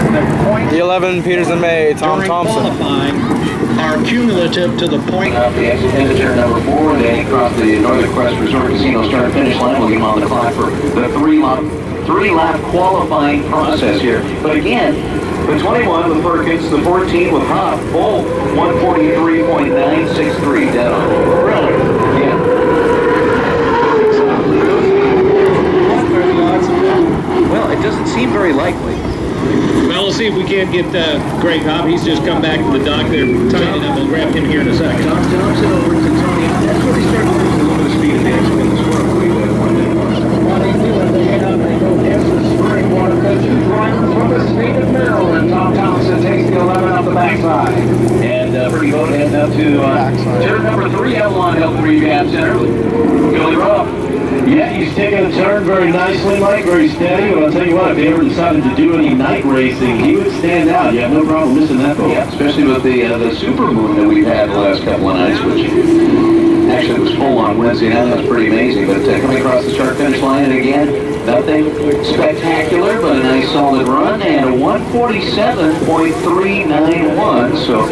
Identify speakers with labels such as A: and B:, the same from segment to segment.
A: The 11 Peters and May, Thompson.
B: Qualifying are cumulative to the point.
C: The exit into turn number 4, they cross the Northern Crest Resort Casino start finish line. We'll get them on the clock for the three-lap qualifying process here. But again, the 21 with Perkins, the 14 with Hopp, both 143.963 dead on.
B: Really?
C: Yeah. Well, it doesn't seem very likely.
B: Well, we'll see if we can't get Greg Hopp. He's just come back to the dock there, tying it up. We'll grab him here in a second.
C: Thompson over to Tony. That's where he started losing a little bit of speed and dancing in the swirl.
D: While they do it, they head up and go past the spring water coaches. Driving from the state of Maryland, Tom Thompson takes the 11 off the backside.
C: And Pretty Boat heading up to turn number 3, Avalon Health Rehab Center. Billy Ruff.
E: Yeah, he's taking a turn very nicely, Mike, very steady. But I'll tell you what, if they ever decided to do any night racing, he would stand out. You have no problem missing that boat.
C: Yeah, especially with the super moon that we've had the last couple of nights, which actually was full on Wednesday night. That was pretty amazing. But coming across the start finish line, and again, nothing spectacular, but a nice solid run, and a 147.391. So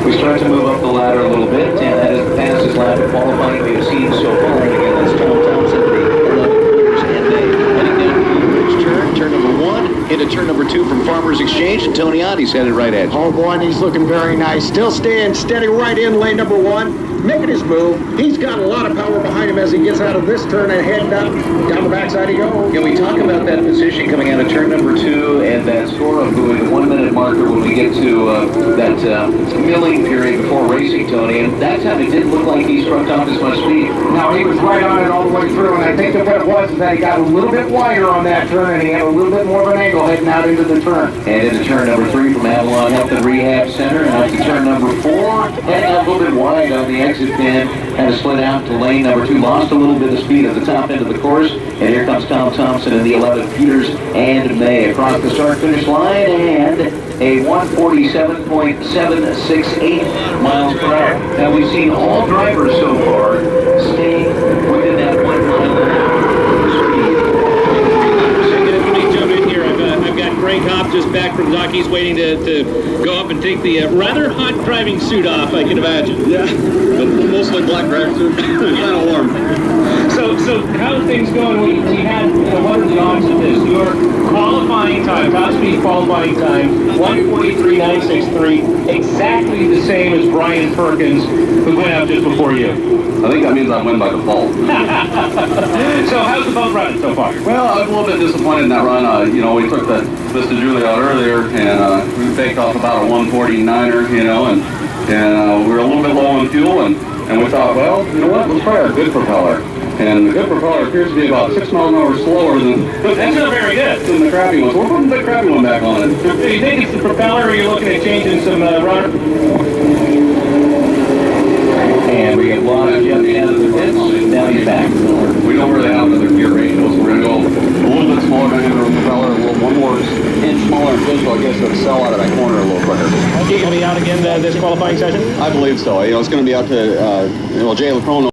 C: we start to move up the ladder a little bit, and that is the fastest lap of qualifying we have seen so far. And again, that's Tom Thompson, the 11 Peters and May. Heading down to the bridge turn number 1, into turn number 2 from Farmers Exchange, and Tony Otti's headed right at you.
D: Oh boy, and he's looking very nice. Still staying steady right in lane number 1, making his move. He's got a lot of power behind him as he gets out of this turn and heading up. Down the backside he goes.
C: Can we talk about that position coming out of turn number 2 and that score of the 1-minute marker when we get to that milling period before racing, Tony? And that time it didn't look like he struck off as much speed.
D: No, he was right on it all the way through, and I think that what it was is that he got a little bit wider on that turn, and he had a little bit more of an angle heading out into the turn.
C: And into turn number 3 from Avalon Health and Rehab Center, and up to turn number 4, heading out a little bit wide on the exit pin, had to split out to lane number 2, lost a little bit of speed at the top end of the course, and here comes Tom Thompson in the 11 Peters and May across the start finish line, and a 147.768 miles per hour. Now we've seen all drivers so far stay within that 1 mile an hour speed.
B: Let me jump in here. I've got Greg Hopp just back from dock. He's waiting to go up and take the rather hot driving suit off, I can imagine.
E: Yeah, but mostly black drag suit. Kind of warm.
F: So how are things going? We had, what are the odds of this? Your qualifying time, top speed qualifying time, 143.963, exactly the same as Brian Perkins, who went out just before you.
E: I think that means I win by default.
F: So how's the boat running so far?
E: Well, I was a little bit disappointed in that run. We took the Vista Julia out earlier, and we baked off about a 149er, and we were a little bit low on fuel, and we thought, well, you know what, let's try our good propeller. And the good propeller appears to be about 6 miles an hour slower than
F: That's not very good.
E: than the crappy one. So we're putting the crappy one back on it.
F: Do you think it's the propeller, or are you looking at changing some rudder?
C: And we have lost Jeff out of the pits. Now he's back.
E: We don't really have the gear ratio, so we're going to go a little bit smaller than the propeller, one more inch smaller in fish, so I guess it'll sell out of that corner a little quicker.
F: You going to be out again this qualifying session?
E: I believe so. It's going to be out to, Jay LaCrone